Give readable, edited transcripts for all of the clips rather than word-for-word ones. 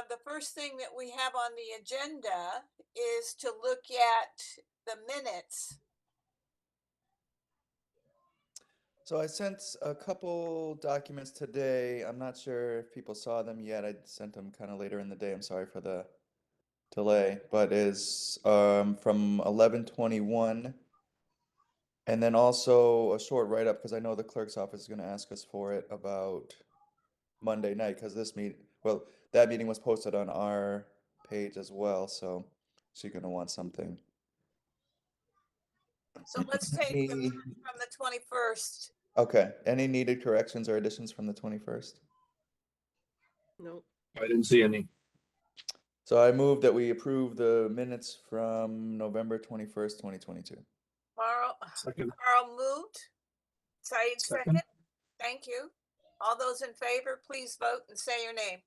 The first thing that we have on the agenda is to look at the minutes. So I sent a couple documents today. I'm not sure if people saw them yet. I sent them kind of later in the day. I'm sorry for the delay, but is from 11/21, and then also a short write-up because I know the clerk's office is going to ask us for it about Monday night because that meeting was posted on our page as well, so she's going to want something. So let's take the Any, minutes from the 21st. okay, any needed corrections or additions from the 21st? Nope. I didn't see any. So I move that we approve the minutes from November 21st, 2022. Second. Carl moved. Said Second. second. Thank you. All those in favor, please vote and say your name.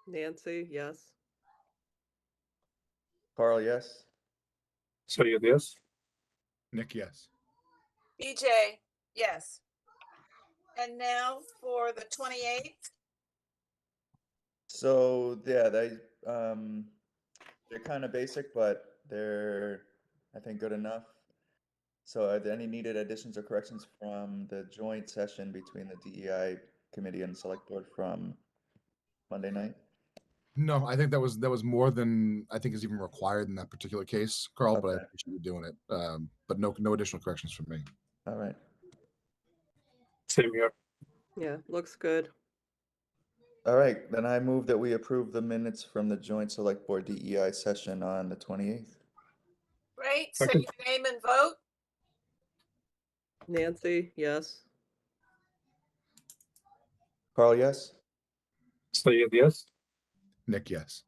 Nancy, yes. Carl, yes? Sayed, yes. Nick, yes. BJ, yes. And now for the 28th. So yeah, they're kind of basic, but they're, I think, good enough. So are there any needed additions or corrections from the joint session between the DEI committee and select board from Monday night? No, I think that was more than I think is even required in that particular case, Carl. But I Okay. appreciate you doing it. But no additional corrections from me. All right. Same here. Yeah, looks good. All right, then I move that we approve the minutes from the joint select board DEI session on the 28th. Great. Say Second. your name and vote. Nancy, yes. Carl, yes? Sayed, yes. Nick, yes.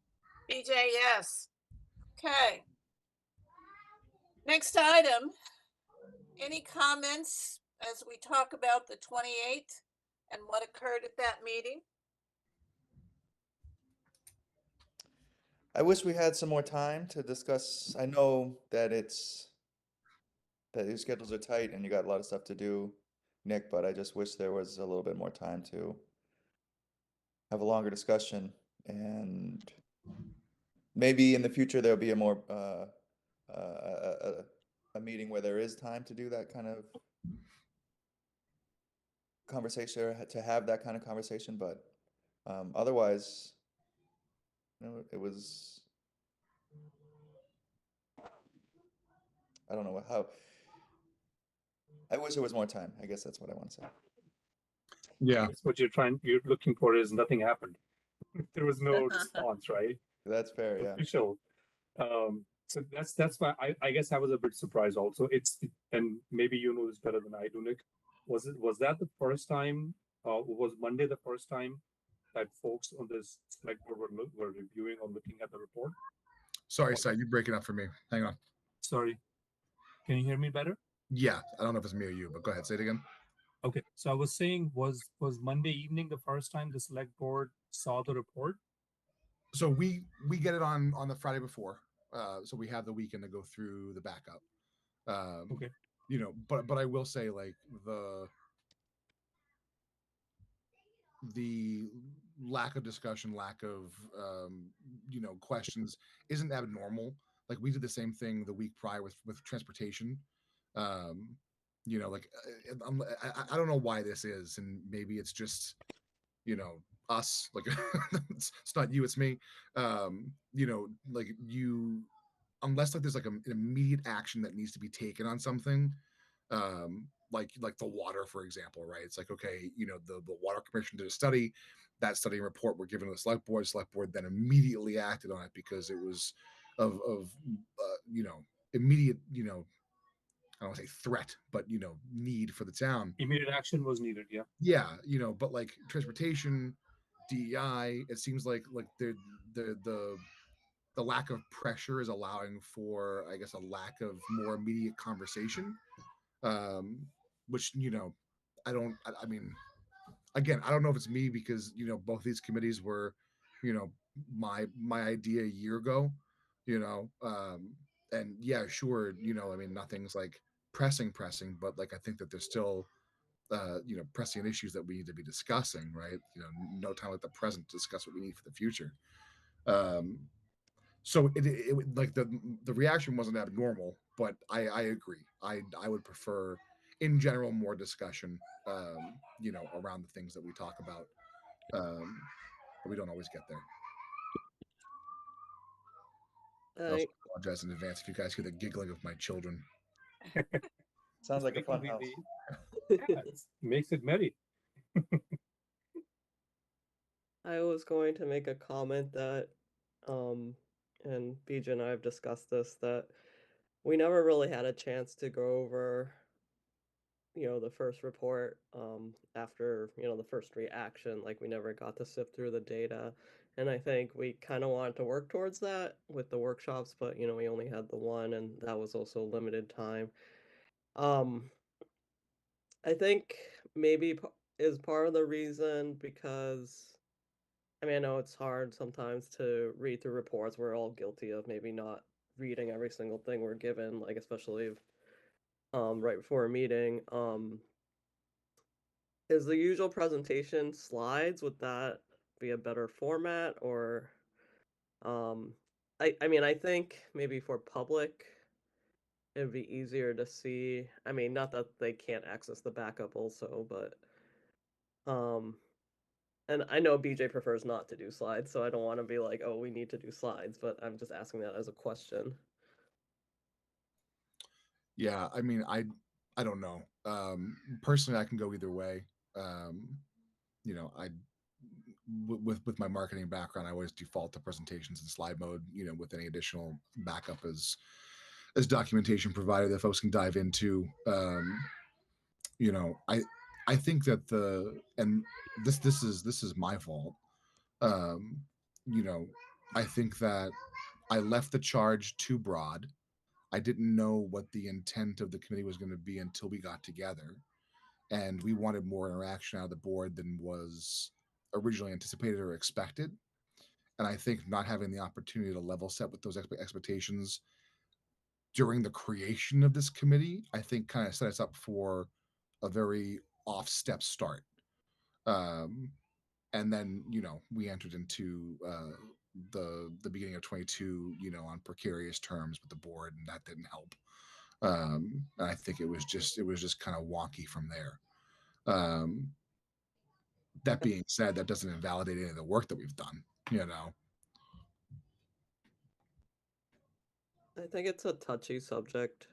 BJ, yes. Okay. Next item. Any comments as we talk about the 28th and what occurred at that meeting? I wish we had some more time to discuss. I know that your schedules are tight and you got a lot of stuff to do, Nick, but I just wish there was a little bit more time to have a longer discussion, and maybe in the future there'll be a more a meeting where there is time to do that kind of conversation, or to have that kind of conversation, but otherwise, it was, I don't know how, I wish there was more time. I guess that's what I want to say. Yeah, That's what you're looking for is nothing happened. There was no response, right? That's fair, yeah. Official. So that's why I guess I was a bit surprised also. And maybe you know this better than I do, Nick. Was that the first time, was Monday the first time that folks on this select board were reviewing or looking at the report? sorry, Si, you're breaking up for me. Hang on. Sorry. Can you hear me better? Yeah, I don't know if it's me or you, but go ahead, say it again. Okay, so I was saying, was Monday evening the first time the select board saw the report? So we get it on the Friday before, so we have the weekend to go through the backup. Okay. But I will say, like, the lack of discussion, lack of questions isn't abnormal. Like, we did the same thing the week prior with transportation. I don't know why this is, and maybe it's just us, like it's not you, it's me. Like, unless, like, there's like an immediate action that needs to be taken on something, like the water, for example, right? It's like, okay, the water commission did a study. That study and report were given to the select board then immediately acted on it because it was of immediate, I don't want to say threat, but need for the town. Immediate action was needed, yeah. Yeah, but like transportation, DEI, it seems like the lack of pressure is allowing for, I guess, a lack of more immediate conversation, which I mean, again, I don't know if it's me because both these committees were my idea a year ago, and yeah, sure, I mean, nothing's like pressing, but like I think that there's still pressing issues that we need to be discussing, right? No time like the present to discuss what we need for the future. So it like the reaction wasn't abnormal, but I agree. I would prefer, in general, more discussion, around the things that we talk about. But we don't always get there. I also apologize in advance if you guys hear the giggling of my children. Sounds like a fun house. Yeah, it makes it merry. I was going to make a comment that, and BJ and I have discussed this, that we never really had a chance to go over, the first report, after, the first reaction. Like, we never got to sift through the data. And I think we kind of wanted to work towards that with the workshops, but, we only had the one, and that was also limited time. I think maybe is part of the reason because, I mean, I know it's hard sometimes to read through reports. We're all guilty of maybe not reading every single thing we're given, like especially if, right before a meeting. Is the usual presentation slides? Would that be a better format? Or I mean, I think maybe for public it'd be easier to see. I mean, not that they can't access the backup also, but and I know BJ prefers not to do slides, so I don't want to be like, oh, we need to do slides, but I'm just asking that as a question. Yeah, I mean, I don't know. Personally, I can go either way. I with my marketing background, I always default to presentations in slide mode. With any additional backup as documentation provided that folks can dive into. I think that this is my fault. Um, I think that I left the charge too broad. I didn't know what the intent of the committee was going to be until we got together, and we wanted more interaction out of the board than was originally anticipated or expected. And I think not having the opportunity to level set with those expectations during the creation of this committee, I think kind of set us up for a very off-step start. And then we entered into the beginning of 22 on precarious terms with the board, and that didn't help. And I think it was just kind of wonky from there. That being said, that doesn't invalidate any of the work that we've done. I think it's a touchy subject,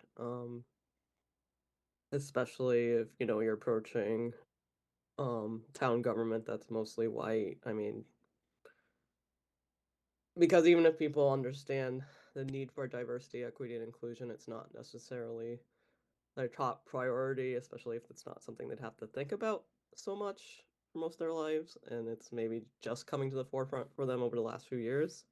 especially if you're approaching town government that's mostly white. I mean, because even if people understand the need for diversity, equity, and inclusion, it's not necessarily their top priority, especially if it's not something they'd have to think about so much for most of their lives, and it's maybe just coming to the forefront for them over the last few years.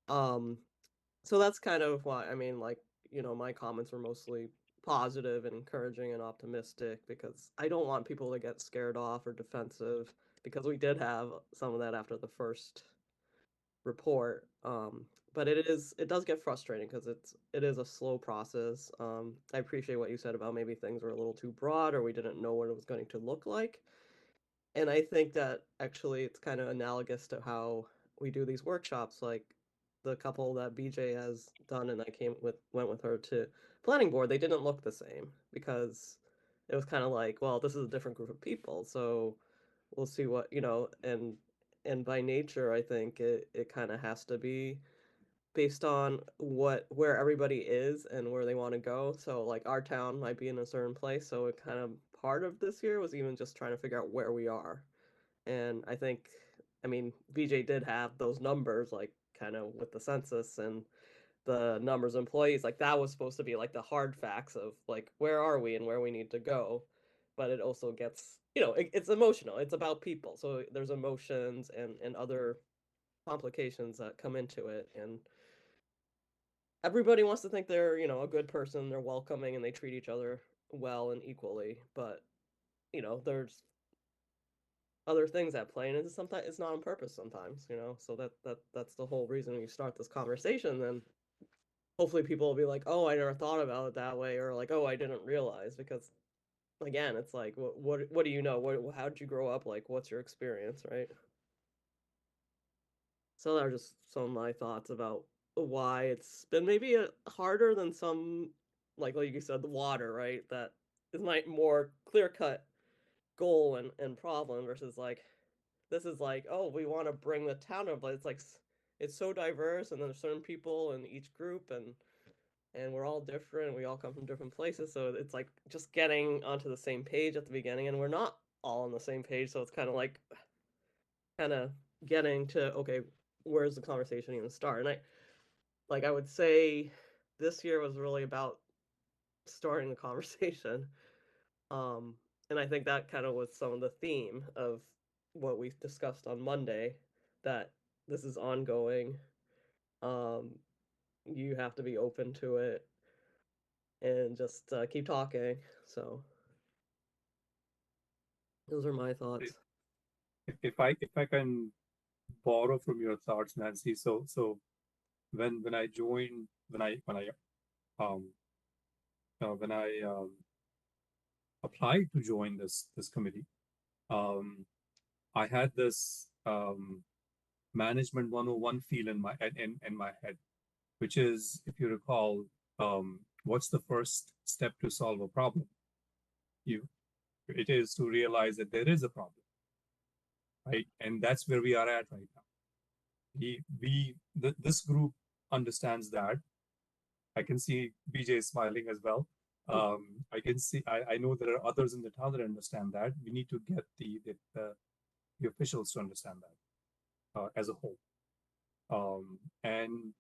So that's kind of why, I mean, like, my comments were mostly positive and encouraging and optimistic, because I don't want people to get scared off or defensive, because we did have some of that after the first report. But it does get frustrating because it is a slow process. I appreciate what you said about maybe things were a little too broad, or we didn't know what it was going to look like. And I think that actually it's kind of analogous to how we do these workshops, like the couple that BJ has done, and I went with her to planning board. They didn't look the same because it was kind of like, well, this is a different group of people, so we'll see what, and by nature, I think it kind of has to be based on where everybody is and where they want to go. So like our town might be in a certain place, so it kind of part of this year was even just trying to figure out where we are. And I think, I mean, BJ did have those numbers, like kind of with the census and the numbers of employees, like that was supposed to be like the hard facts of like where are we and where we need to go. But it also gets, it's emotional. It's about people. So there's emotions and other complications that come into it. And everybody wants to think they're, a good person, they're welcoming, and they treat each other well and equally. But, there's other things at play, and sometimes it's not on purpose sometimes, so that's the whole reason you start this conversation. Then hopefully people will be like, oh, I never thought about it that way, or like, oh, I didn't realize, because again, it's like, what do you know? How did you grow up? Like, what's your experience, right? So that are just some of my thoughts about why it's been maybe harder than some, like you said, the water, right? That is my more clear cut goal and problem versus like this is like, oh, we want to bring the town up, but it's like it's so diverse, and then there's certain people in each group, and we're all different. We all come from different places, so it's like just getting onto the same page at the beginning, and we're not all on the same page, so it's kind of getting to, okay, where's the conversation even start? And I would say this year was really about starting the conversation. Um, and I think that kind of was some of the theme of what we discussed on Monday, that this is ongoing. Um, you have to be open to it and just keep talking. So those are my thoughts. If I can borrow from your thoughts, Nancy. So when I joined, um when I applied to join this committee, um I had this management 101 feel in my head, which is, if you recall, what's the first step to solve a problem? It is to realize that there is a problem, right? And that's where we are at right now. This group understands that. I can see BJ smiling as well. I know there are others in the town that understand that. We need to get the officials to understand that as a whole. And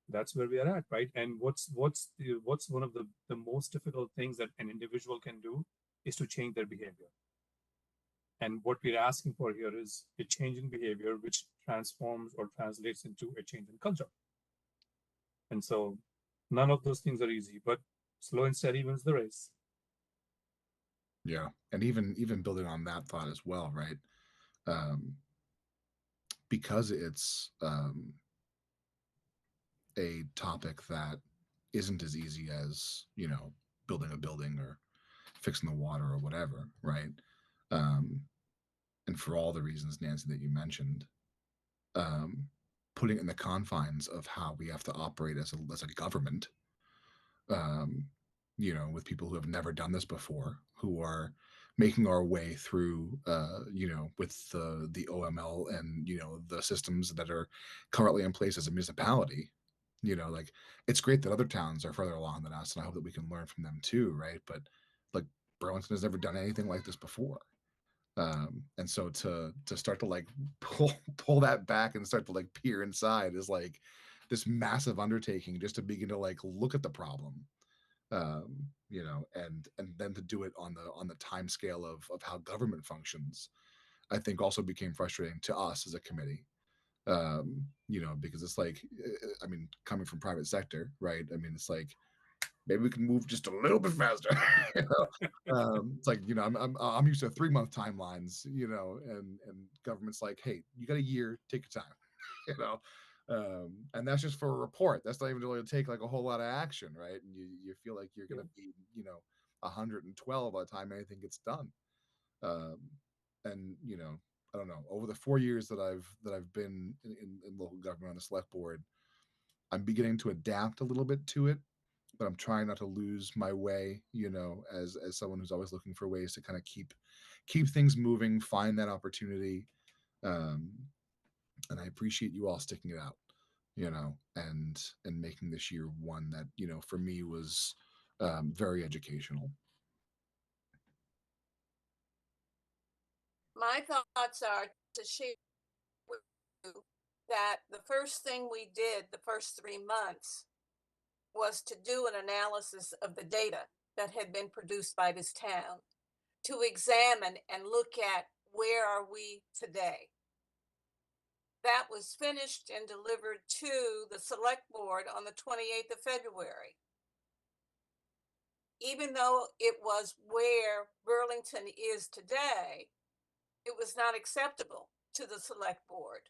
that's where we are at, right? And what's one of the most difficult things that an individual can do is to change their behavior. And what we're asking for here is a change in behavior, which transforms or translates into a change in culture. And so none of those things are easy, but slow and steady wins the race. Yeah, and even building on that thought as well, right? Because it's a topic that isn't as easy as, you know, building a building or fixing the water or whatever, right? And for all the reasons, Nancy, that you mentioned, putting it in the confines of how we have to operate as a government, um, you know, with people who have never done this before, who are making our way through, you know, with the OML and, you know, the systems that are currently in place as a municipality. You know, like, it's great that other towns are further along than us, and I hope that we can learn from them too, right? But like, Burlington has never done anything like this before. And so to start to like pull that back and start to like peer inside is like this massive undertaking just to begin to like look at the problem, you know, and then to do it on the time scale of how government functions, I think also became frustrating to us as a committee. You know, because it's like, I mean, coming from private sector, right? I mean, it's like, maybe we can move just a little bit faster. You know? It's like, you know, I'm used to 3-month timelines, you know, and government's like, hey, you got a year, take your time, you know. And that's just for a report. That's not even really to take like a whole lot of action, right? And you feel like you're gonna be, you know, 112 by the time anything gets done. And you know, I don't know. Over the 4 years that I've been in local government on the select board, I'm beginning to adapt a little bit to it, but I'm trying not to lose my way, you know, as someone who's always looking for ways to kind of keep things moving, find that opportunity. Um, and I appreciate you all sticking it out, you know, and making this year one that, you know, for me was very educational. My thoughts are to share with you that the first thing we did the first 3 months was to do an analysis of the data that had been produced by this town, to examine and look at where are we today. That was finished and delivered to the select board on the 28th of February. Even though it was where Burlington is today, it was not acceptable to the select board.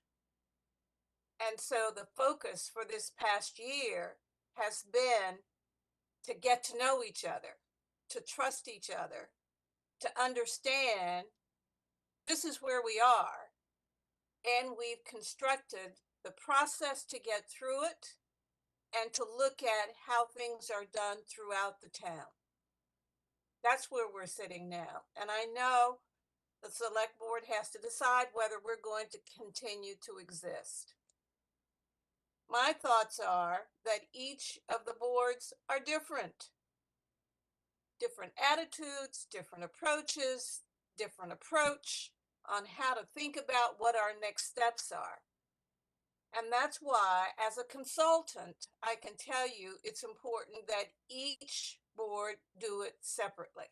And so the focus for this past year has been to get to know each other, to trust each other, to understand this is where we are, and we've constructed the process to get through it and to look at how things are done throughout the town. That's where we're sitting now. And I know the select board has to decide whether we're going to continue to exist. My thoughts are that each of the boards are different. Different attitudes, different approaches, different approach on how to think about what our next steps are. And that's why, as a consultant, I can tell you it's important that each board do it separately.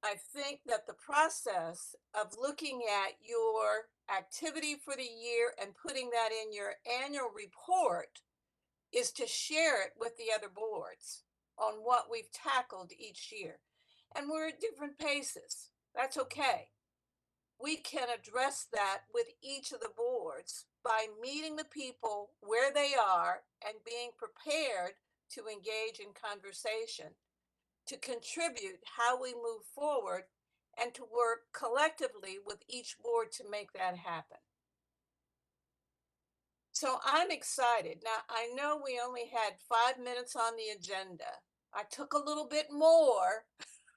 I think that the process of looking at your activity for the year and putting that in your annual report is to share it with the other boards on what we've tackled each year. And we're at different paces. That's okay. We can address that with each of the boards by meeting the people where they are and being prepared to engage in conversation, to contribute how we move forward, and to work collectively with each board to make that happen. So I'm excited. Now, I know we only had 5 minutes on the agenda. I took a little bit more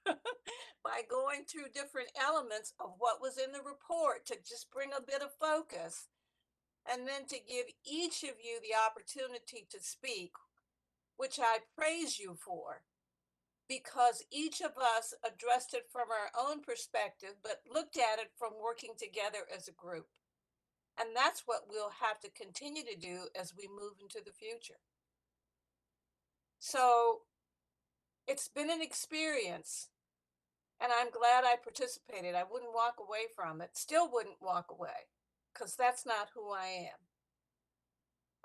by going through different elements of what was in the report to just bring a bit of focus, and then to give each of you the opportunity to speak, which I praise you for, because each of us addressed it from our own perspective, but looked at it from working together as a group. And that's what we'll have to continue to do as we move into the future. So it's been an experience, and I'm glad I participated. I wouldn't walk away from it, still wouldn't walk away, because that's not who I am.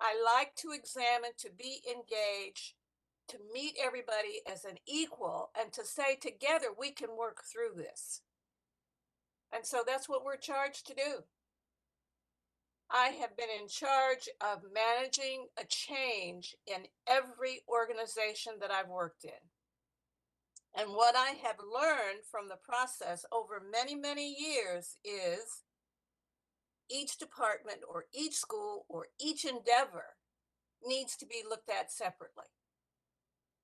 I like to examine, to be engaged, to meet everybody as an equal, and to say together we can work through this. And so that's what we're charged to do. I have been in charge of managing a change in every organization that I've worked in. And what I have learned from the process over many, many years is each department or each school or each endeavor needs to be looked at separately.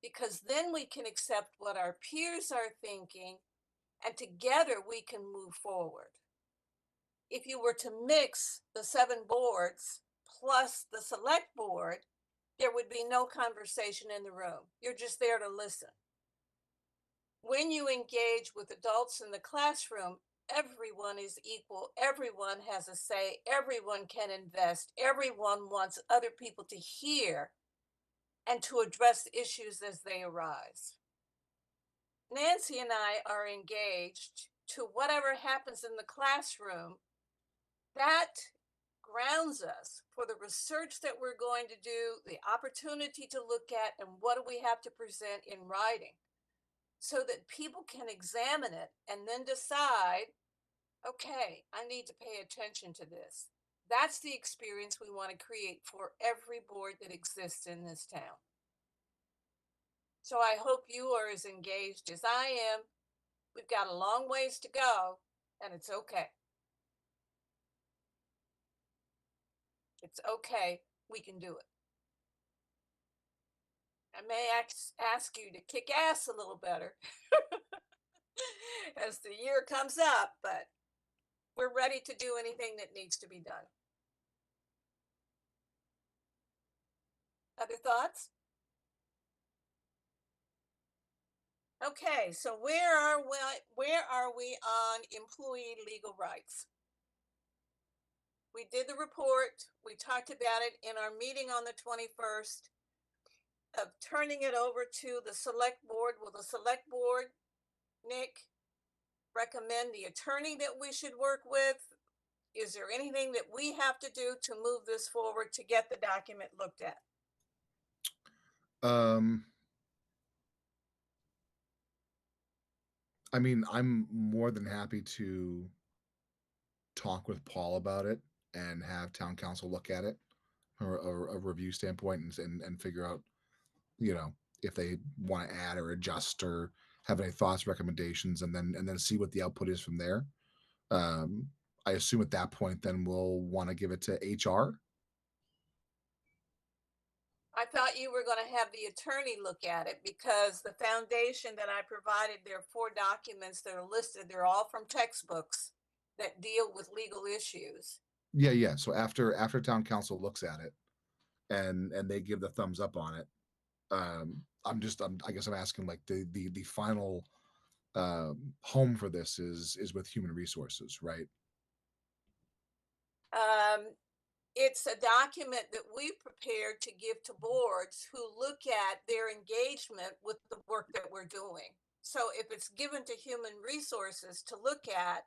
Because then we can accept what our peers are thinking, and together we can move forward. If you were to mix the 7 boards plus the select board, there would be no conversation in the room. You're just there to listen. When you engage with adults in the classroom, everyone is equal. Everyone has a say. Everyone can invest. Everyone wants other people to hear and to address issues as they arise. Nancy and I are engaged to whatever happens in the classroom. That grounds us for the research that we're going to do, the opportunity to look at, and what do we have to present in writing, so that people can examine it and then decide, okay, I need to pay attention to this. That's the experience we want to create for every board that exists in this town. So I hope you are as engaged as I am. We've got a long ways to go, and it's okay. It's okay. We can do it. I may ask you to kick ass a little better as the year comes up, but we're ready to do anything that needs to be done. Other thoughts? Okay, so where are we on employee legal rights? We did the report. We talked about it in our meeting on the 21st of turning it over to the select board. Will the select board, Nick, recommend the attorney that we should work with? Is there anything that we have to do to move this forward to get the document looked at? I mean, I'm more than happy to talk with Paul about it and have town council look at it or a review standpoint and figure out, you know, if they want to add or adjust or have any thoughts, recommendations, and then see what the output is from there. I assume at that point, then we'll want to give it to HR. I thought you were going to have the attorney look at it because the foundation that I provided, there are 4 documents that are listed. They're all from textbooks that deal with legal issues. Yeah. So after town council looks at it and they give the thumbs up on it, I guess I'm asking like the final home for this is with human resources, right? It's a document that we prepared to give to boards who look at their engagement with the work that we're doing. So if it's given to human resources to look at,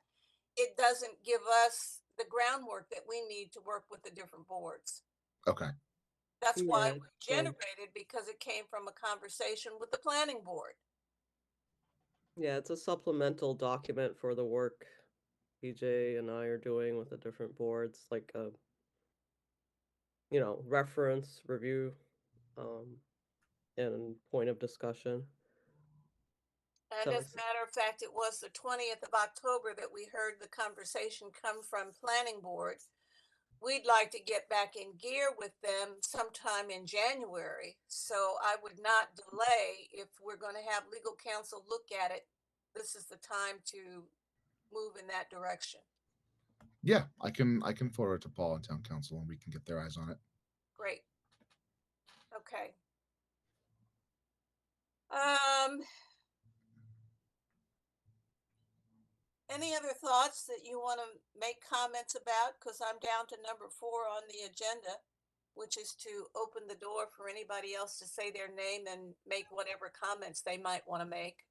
it doesn't give us the groundwork that we need to work with the different boards. Okay. That's why Yeah, it was generated, because it came from a conversation with the planning board. Yeah, it's a supplemental document for the work PJ and I are doing with the different boards, like a reference review, and point of discussion. And So as a matter of fact, it was the 20th of October that we heard the conversation come from planning board. We'd like to get back in gear with them sometime in January. So I would not delay. If we're going to have legal counsel look at it, this is the time to move in that direction. Yeah, I can forward it to Paul and town council and we can get their eyes on it. Great. Okay. Any other thoughts that you want to make comments about? Because I'm down to number 4 on the agenda, which is to open the door for anybody else to say their name and make whatever comments they might want to make.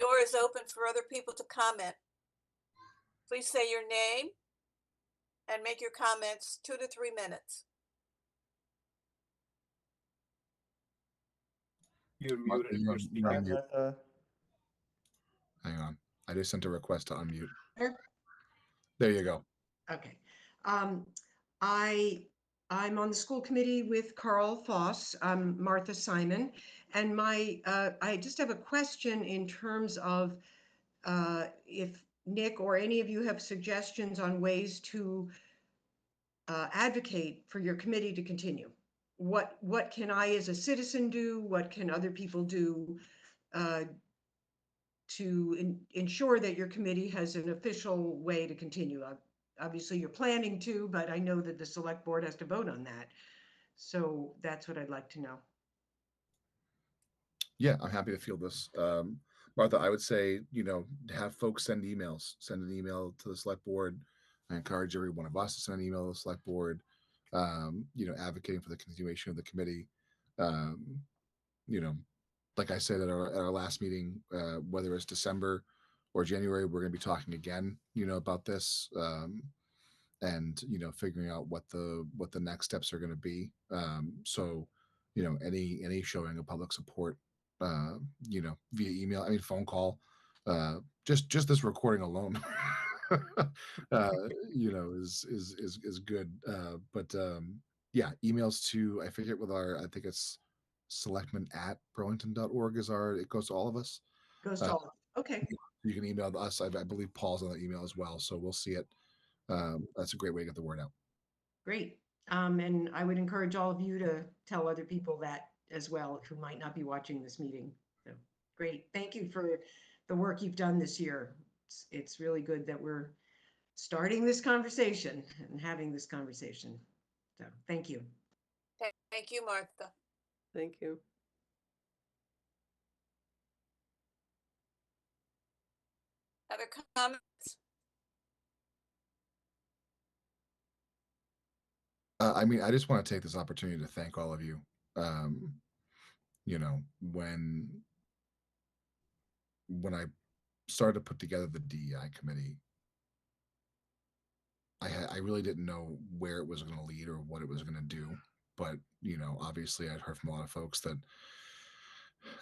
Door is open for other people to comment. Please say your name and make your comments 2 to 3 minutes. You're Martha, muted if you're speaking. Hi, on mute. Martha. Hang on. I just sent a request to unmute. There? There you go. Okay. I'm on the school committee with Carl Foss. I'm Martha Simon, and I just have a question in terms of if Nick or any of you have suggestions on ways to advocate for your committee to continue. What can I as a citizen do? What can other people do to ensure that your committee has an official way to continue? Obviously, you're planning to, but I know that the select board has to vote on that. So that's what I'd like to know. Yeah, I'm happy to field this. Martha, I would say, have folks send emails. Send an email to the select board. I encourage every one of us to send an email to the select board, advocating for the continuation of the committee. Like I said at our last meeting, whether it's December or January, we're going to be talking again, about this, and figuring out what the next steps are going to be. So, any showing of public support, via email, phone call, just this recording alone, is good. But yeah, emails to, I forget I think it's selectmen@burlington.org it goes to all of us. Goes to all. Okay. You can email us. I believe Paul's on the email as well, so we'll see it. That's a great way to get the word out. Great. And I would encourage all of you to tell other people that as well who might not be watching this meeting. So great. Thank you for the work you've done this year. It's really good that we're starting this conversation and having this conversation. So thank you. Thank you, Martha. thank you. Other comments? I just want to take this opportunity to thank all of you. When I started to put together the DEI committee, I really didn't know where it was going to lead or what it was going to do. But, obviously I'd heard from a lot of folks that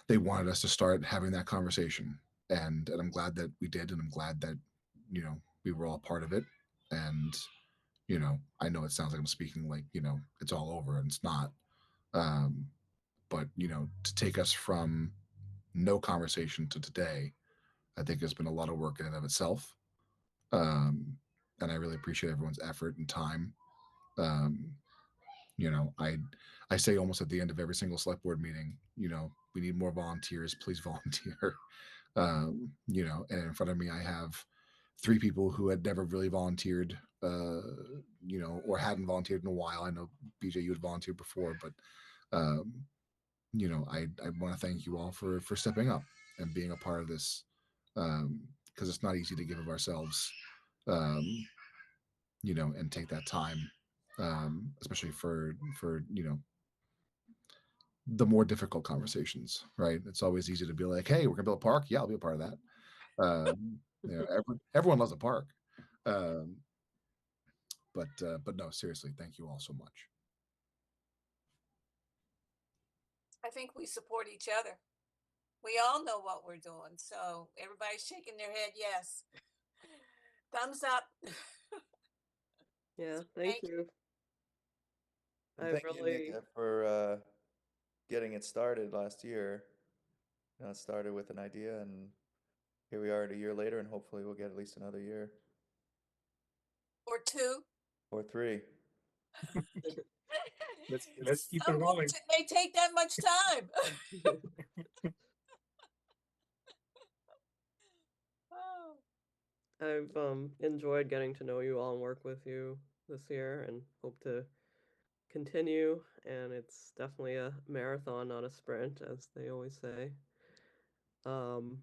they wanted us to start having that conversation. And I'm glad that we did. And I'm glad that, we were all part of it. And, You know, I know it sounds like I'm speaking like, you know, it's all over, and it's not. But, you know, to take us from no conversation to today, I think has been a lot of work in and of itself. Um, and I really appreciate everyone's effort and time. Um, you know, I say almost at the end of every single select board meeting, you know, we need more volunteers. Please volunteer. You know, and in front of me, I have 3 people who had never really volunteered, you know, or hadn't volunteered in a while. I know BJ, you had volunteered before, but um, you know, I want to thank you all for stepping up and being a part of this, because it's not easy to give of ourselves, um, you know, and take that time, especially for you know, the more difficult conversations, right? It's always easy to be like, hey, we're gonna build a park. Yeah, I'll be a part of that. You know, everyone loves a park. Um, but no, seriously, thank you all so much. I think we support each other. We all know what we're doing, so everybody's shaking their head yes. Thumbs up. Yeah, Thank thank you. I Thank you, Nick, really, for getting it started last year. You know, it started with an idea, and here we are a year later, and hopefully we'll get at least another year Or 2. or 3. Let's keep it Some rolling. boards, it may take that much time. Oh. I've enjoyed getting to know you all and work with you this year, and hope to continue. And it's definitely a marathon, not a sprint, as they always say. Um,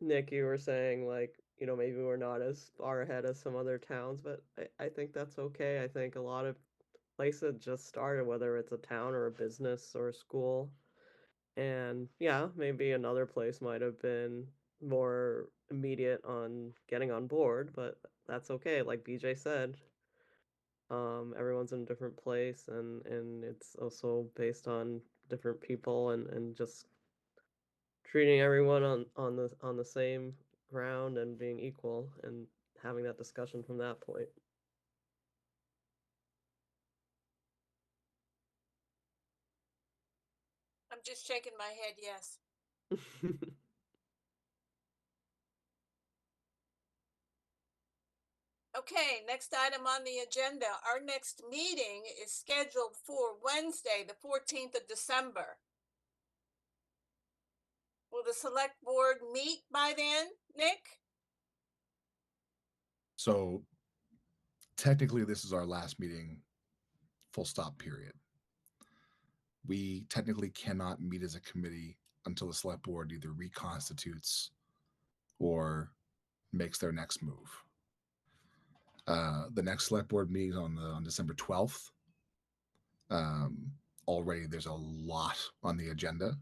Nick, you were saying like, you know, maybe we're not as far ahead as some other towns, but I think that's okay. I think a lot of places just started, whether it's a town or a business or a school. And yeah, maybe another place might have been more immediate on getting on board, but that's okay. Like BJ said, everyone's in a different place, and it's also based on different people, and just treating everyone on the same ground and being equal and having that discussion from that point. I'm just shaking my head yes. Okay, next item on the agenda. Our next meeting is scheduled for Wednesday, the 14th of December. Will the select board meet by then, Nick? So technically, this is our last meeting, full stop, period. We technically cannot meet as a committee until the select board either reconstitutes or makes their next move. The next select board meeting on December 12th. Already there's a lot on the agenda.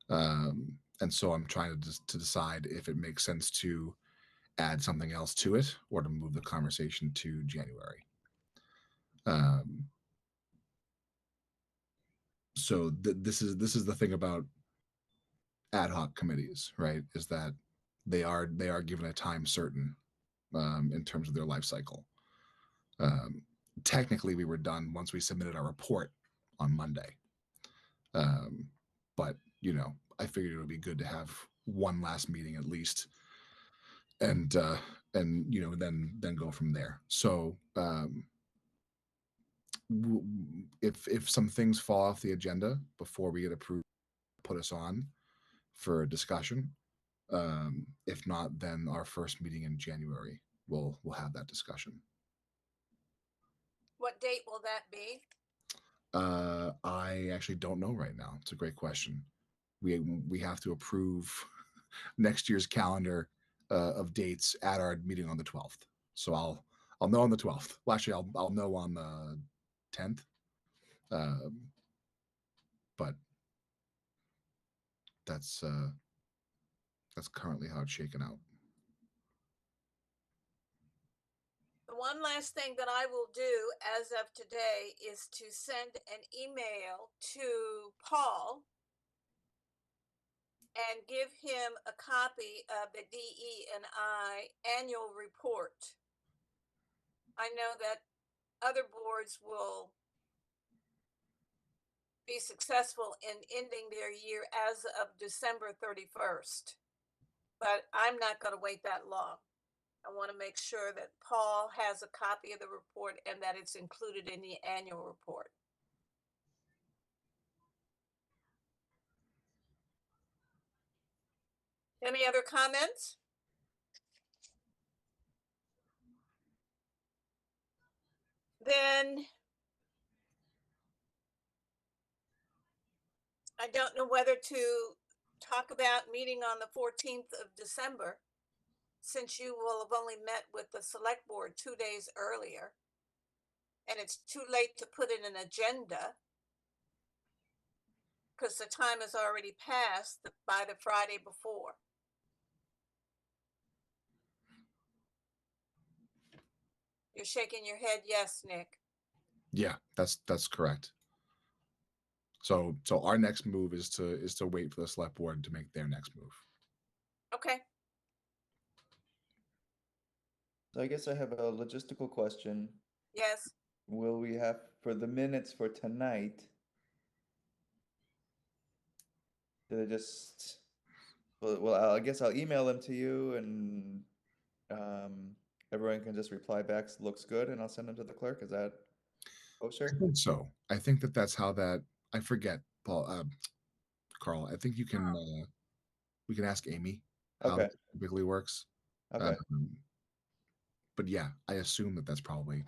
And so I'm trying to decide if it makes sense to add something else to it or to move the conversation to January. So this is the thing about ad hoc committees, right? Is that they are given a time certain, in terms of their life cycle. Technically, we were done once we submitted our report on Monday. But you know, I figured it would be good to have one last meeting at least, and you know, then go from there. So if some things fall off the agenda before we get approved, put us on for a discussion. If not, then our first meeting in January, we'll have that discussion. What date will that be? I actually don't know right now. It's a great question. We have to approve next year's calendar of dates at our meeting on the 12th. So I'll know on the 12th. Well, actually, I'll know on the 10th. But that's currently how it's shaken out. The one last thing that I will do as of today is to send an email to Paul and give him a copy of the DEI annual report. I know that other boards will be successful in ending their year as of December 31st. But I'm not going to wait that long. I want to make sure that Paul has a copy of the report and that it's included in the annual report. Any other comments? Then I don't know whether to talk about meeting on the 14th of December, since you will have only met with the select board 2 days earlier. And it's too late to put in an agenda because the time has already passed by the Friday before. You're shaking your head, yes, Nick. Yeah, that's correct. So our next move is to wait for the select board to make their next move. Okay. So I guess I have a logistical question. Yes. Will we have, for the minutes for tonight, do they just, well, I guess I'll email them to you and everyone can just reply back, looks good, and I'll send them to the clerk. Is that I kosher? think so. I think that's how that. I forget, Paul, Carl. I think you can. We can ask Amy how Okay. that typically works. Okay. But yeah, I assume that's probably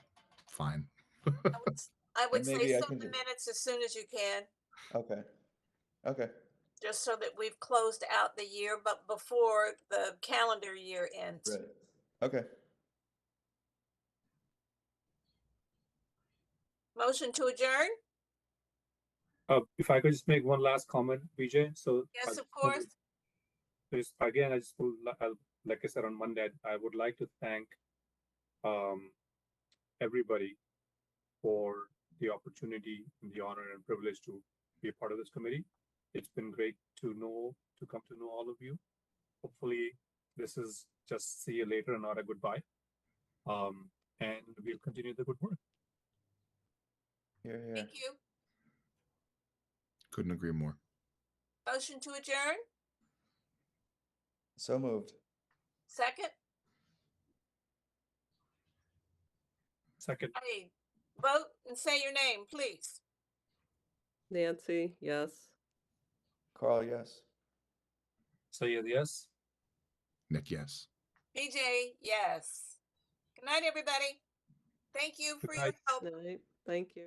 fine. I would And say maybe I send can the just, minutes as soon as you can, okay. Okay. just so that we've closed out the year, but before the calendar year ends. Right. Okay. Motion to adjourn? If I could just make one last comment, BJ. So Yes, of course. Again, I just will, like I said on Monday, I would like to thank everybody for the opportunity and the honor and privilege to be a part of this committee. It's been great to come to know all of you. Hopefully this is just see you later and not a goodbye. And we'll continue the good work. Here, here. Thank you. Couldn't agree more. Motion to adjourn? So moved. Second? Second, Hey, vote and say your name, please. Nancy, yes. Carl, yes. Sayed, yes. Nick, yes. BJ, yes. Good night, everybody. Thank you Good for night. your help. Night. Thank you.